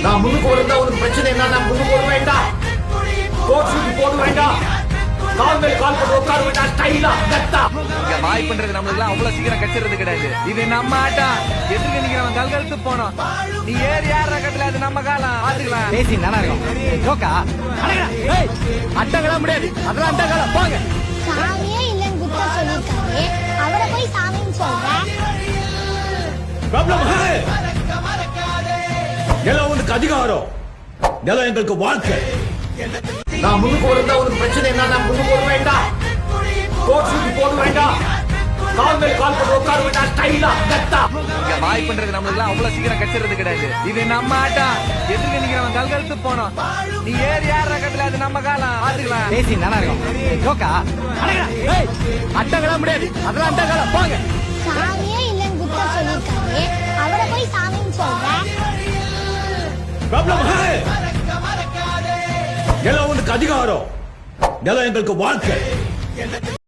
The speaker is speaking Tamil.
நான் முன்னுக்கு இருந்தா உனக்கு பிரச்சனை என்ன? நான் முன்னுக்கு போட வேண்டாம், கோட் ஷூட் போட வேண்டாம், கால் மேல் கால் போட்டு உட்கார வேண்டாம், ஸ்டைலா கத்தா. இங்க வாய் பண்றது நம்மளுக்கு அவ்வளவு சீக்கிரம் கச்சிறது கிடையாது. இது நம்ம ஆட்டம். எதிர்க்க நிக்கிறவன் கல்கழுத்து போனோம். நீ ஏறி யார் ரகத்துல அது நம்ம காலம் பாத்துக்கலாம். பேசி நல்லா இருக்கும். ஜோக்கா அட்டங்களா முடியாது, அதெல்லாம் அட்டங்களா போங்க. சாமியே இல்லன்னு புத்தர் சொல்லிருக்காரு, அவரை போய் சாமின்னு சொல்ற. நிலம் உனக்கு அதிகாரம், நிலம் எங்களுக்கு வாழ்க்கை. நான் முன்னுக்கு இருந்தா உனக்கு பிரச்சனை என்ன? நான் முன்னுக்கு போட வேண்டாம், கோட் ஷூட் போட வேண்டாம், கால் மேல் கால் போட்டு உட்கார வேண்டாம், ஸ்டைலா கத்தா. இங்க வாய் பண்றது நம்மளுக்கு அவ்வளவு சீக்கிரம் கச்சிறது கிடையாது. இது நம்ம ஆட்டம். எதிர்க்க நிக்கிறவன் கல்கழுத்து போனோம். நீ ஏறி யார் ரகத்துல அது நம்ம காலம் பாத்துக்கலாம். பேசி நல்லா இருக்கும். ஜோக்கா அட்டங்களா முடியாது, அதெல்லாம் அட்டங்களா போங்க. சாமியே இல்லன்னு புத்தர் சொல்லிருக்காரு, அவரை போய் சாமின்னு சொல்ற. நிலம் உனக்கு அதிகாரம், நிலம் எங்களுக்கு வாழ்க்கை.